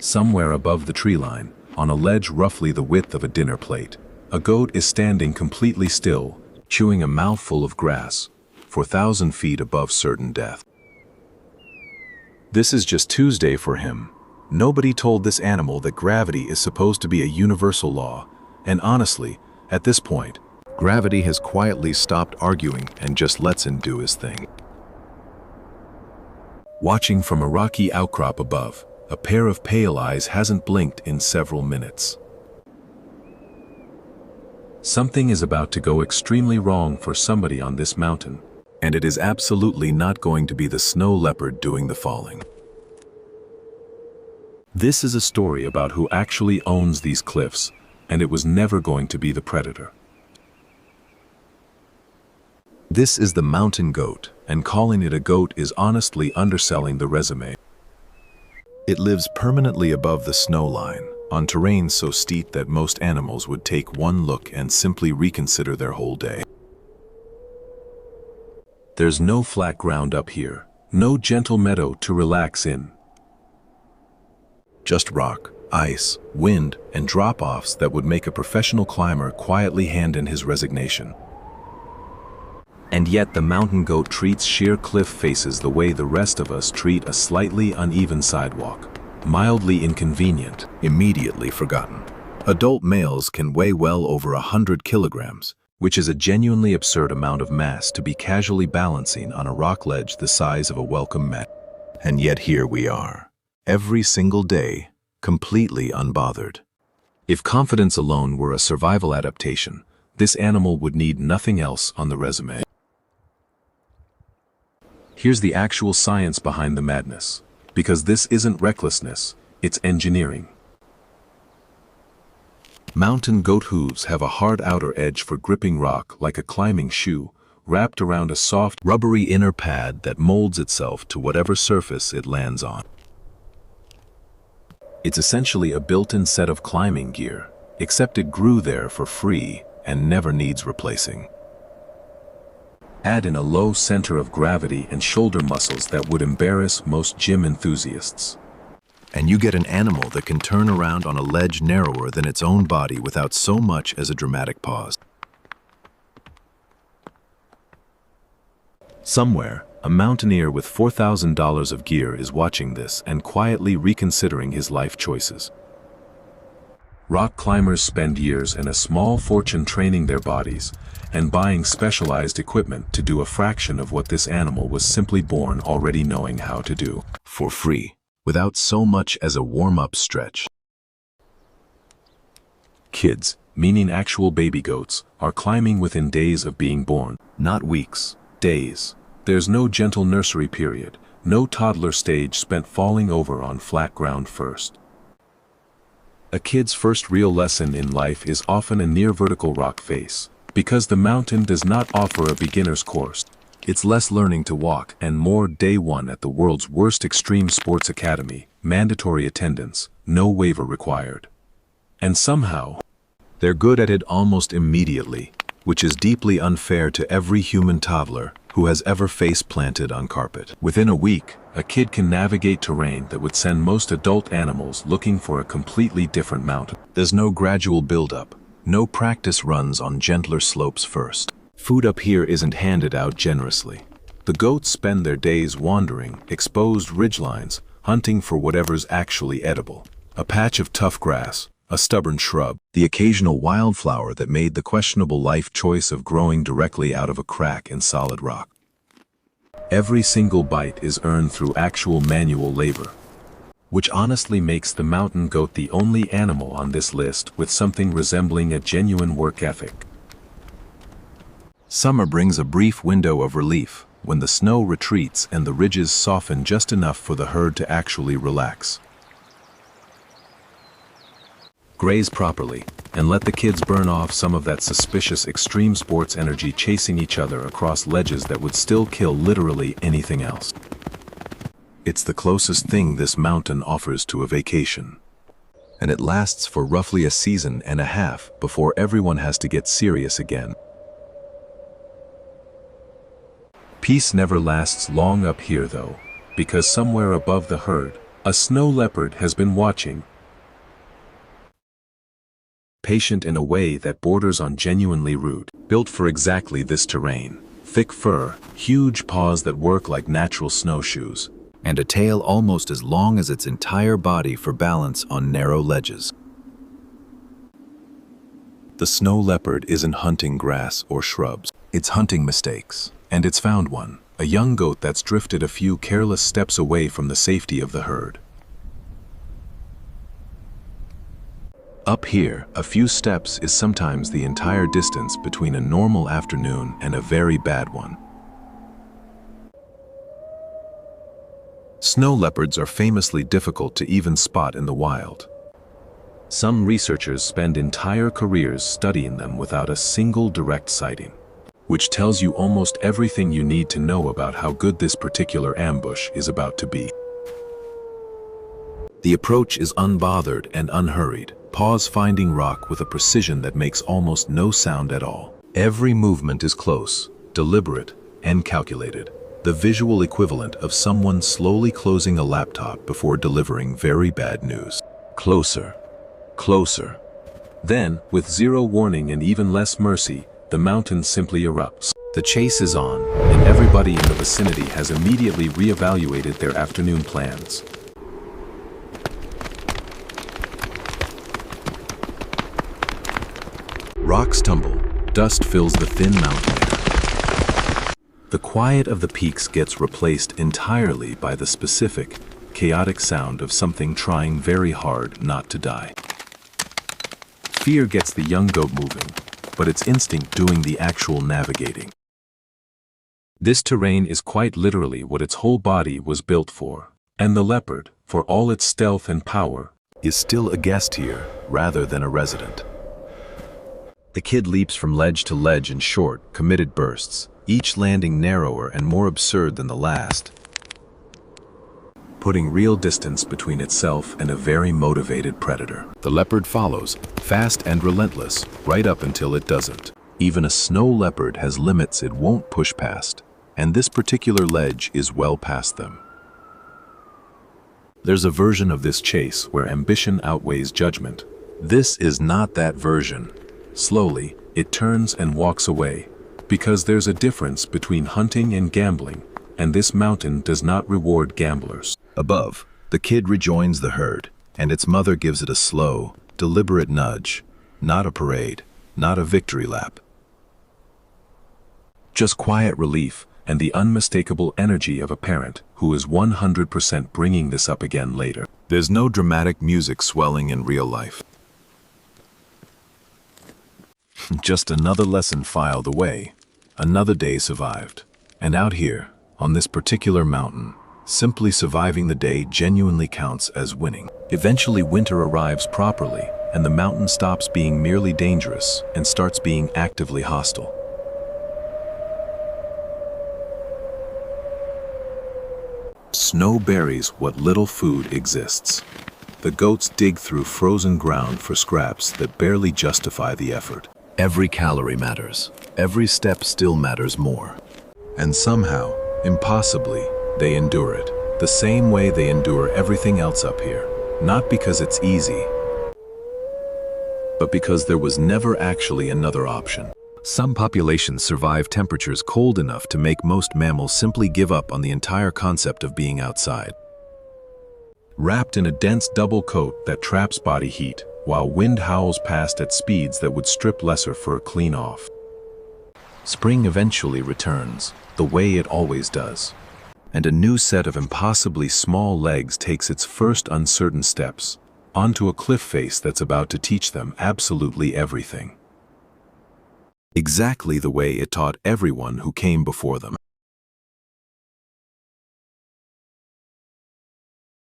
Somewhere above the tree line, on a ledge roughly the width of a dinner plate, a goat is standing completely still, chewing a mouthful of grass, 4,000 feet above certain death. This is just Tuesday for him. Nobody told this animal that gravity is supposed to be a universal law, and honestly, at this point, gravity has quietly stopped arguing and just lets him do his thing. Watching from a rocky outcrop above, a pair of pale eyes hasn't blinked in several minutes. Something is about to go extremely wrong for somebody on this mountain, and it is absolutely not going to be the snow leopard doing the falling. This is a story about who actually owns these cliffs, and it was never going to be the predator. This is the mountain goat, and calling it a goat is honestly underselling the resume. It lives permanently above the snow line, on terrain so steep that most animals would take one look and simply reconsider their whole day. There's no flat ground up here, no gentle meadow to relax in. Just rock, ice, wind, and drop-offs that would make a professional climber quietly hand in his resignation. And yet the mountain goat treats sheer cliff faces the way the rest of us treat a slightly uneven sidewalk. Mildly inconvenient, immediately forgotten. Adult males can weigh well over 100 kilograms, which is a genuinely absurd amount of mass to be casually balancing on a rock ledge the size of a welcome mat. And yet here we are, every single day, completely unbothered. If confidence alone were a survival adaptation, this animal would need nothing else on the resume. Here's the actual science behind the madness. Because this isn't recklessness, it's engineering. Mountain goat hooves have a hard outer edge for gripping rock like a climbing shoe, wrapped around a soft, rubbery inner pad that molds itself to whatever surface it lands on. It's essentially a built-in set of climbing gear, except it grew there for free and never needs replacing. Add in a low center of gravity and shoulder muscles that would embarrass most gym enthusiasts. And you get an animal that can turn around on a ledge narrower than its own body without so much as a dramatic pause. Somewhere, a mountaineer with $4,000 of gear is watching this and quietly reconsidering his life choices. Rock climbers spend years and a small fortune training their bodies and buying specialized equipment to do a fraction of what this animal was simply born already knowing how to do, for free, without so much as a warm-up stretch. Kids, meaning actual baby goats, are climbing within days of being born, not weeks, days. There's no gentle nursery period, no toddler stage spent falling over on flat ground first. A kid's first real lesson in life is often a near-vertical rock face. Because the mountain does not offer a beginner's course, it's less learning to walk and more day one at the world's worst extreme sports academy, mandatory attendance, no waiver required. And somehow, they're good at it almost immediately, which is deeply unfair to every human toddler who has ever face-planted on carpet. Within a week, a kid can navigate terrain that would send most adult animals looking for a completely different mountain. There's no gradual build-up. No practice runs on gentler slopes first. Food up here isn't handed out generously. The goats spend their days wandering, exposed ridgelines, hunting for whatever's actually edible. A patch of tough grass, a stubborn shrub, the occasional wildflower that made the questionable life choice of growing directly out of a crack in solid rock. Every single bite is earned through actual manual labor, which honestly makes the mountain goat the only animal on this list with something resembling a genuine work ethic. Summer brings a brief window of relief when the snow retreats and the ridges soften just enough for the herd to actually relax. Graze properly, and let the kids burn off some of that suspicious extreme sports energy chasing each other across ledges that would still kill literally anything else. It's the closest thing this mountain offers to a vacation. And it lasts for roughly a season and a half before everyone has to get serious again. Peace never lasts long up here though, because somewhere above the herd, A snow leopard has been watching, patient in a way that borders on genuinely rude, built for exactly this terrain. Thick fur, huge paws that work like natural snowshoes, and a tail almost as long as its entire body for balance on narrow ledges. The snow leopard isn't hunting grass or shrubs. It's hunting mistakes. And it's found one, a young goat that's drifted a few careless steps away from the safety of the herd. Up here, a few steps is sometimes the entire distance between a normal afternoon and a very bad one. Snow leopards are famously difficult to even spot in the wild. Some researchers spend entire careers studying them without a single direct sighting, which tells you almost everything you need to know about how good this particular ambush is about to be. The approach is unbothered and unhurried, paws finding rock with a precision that makes almost no sound at all. Every movement is close, deliberate, and calculated, the visual equivalent of someone slowly closing a laptop before delivering very bad news. Closer, closer. Then, with zero warning and even less mercy, the mountain simply erupts. The chase is on, and everybody in the vicinity has immediately reevaluated their afternoon plans. Rocks tumble, dust fills the thin mountain air. The quiet of the peaks gets replaced entirely by the specific, chaotic sound of something trying very hard not to die. Fear gets the young goat moving, but it's instinct doing the actual navigating. This terrain is quite literally what its whole body was built for, and the leopard, for all its stealth and power, is still a guest here rather than a resident. The kid leaps from ledge to ledge in short, committed bursts, each landing narrower and more absurd than the last, putting real distance between itself and a very motivated predator. The leopard follows, fast and relentless, right up until it doesn't. Even a snow leopard has limits it won't push past, and this particular ledge is well past them. There's a version of this chase where ambition outweighs judgment. This is not that version. Slowly, it turns and walks away, because there's a difference between hunting and gambling, and this mountain does not reward gamblers. Above, the kid rejoins the herd, and its mother gives it a slow, deliberate nudge, not a parade, not a victory lap. Just quiet relief and the unmistakable energy of a parent who is 100% bringing this up again later. There's no dramatic music swelling in real life. Just another lesson filed away, another day survived. And out here, on this particular mountain, simply surviving the day genuinely counts as winning. Eventually winter arrives properly, and the mountain stops being merely dangerous and starts being actively hostile. Snow buries what little food exists. The goats dig through frozen ground for scraps that barely justify the effort. Every calorie matters. Every step still matters more. And somehow, impossibly, they endure it. The same way they endure everything else up here. Not because it's easy, but because there was never actually another option. Some populations survive temperatures cold enough to make most mammals simply give up on the entire concept of being outside. Wrapped in a dense double coat that traps body heat, while wind howls past at speeds that would strip lesser fur clean off. Spring eventually returns, the way it always does. And a new set of impossibly small legs takes its first uncertain steps, onto a cliff face that's about to teach them absolutely everything. Exactly the way it taught everyone who came before them.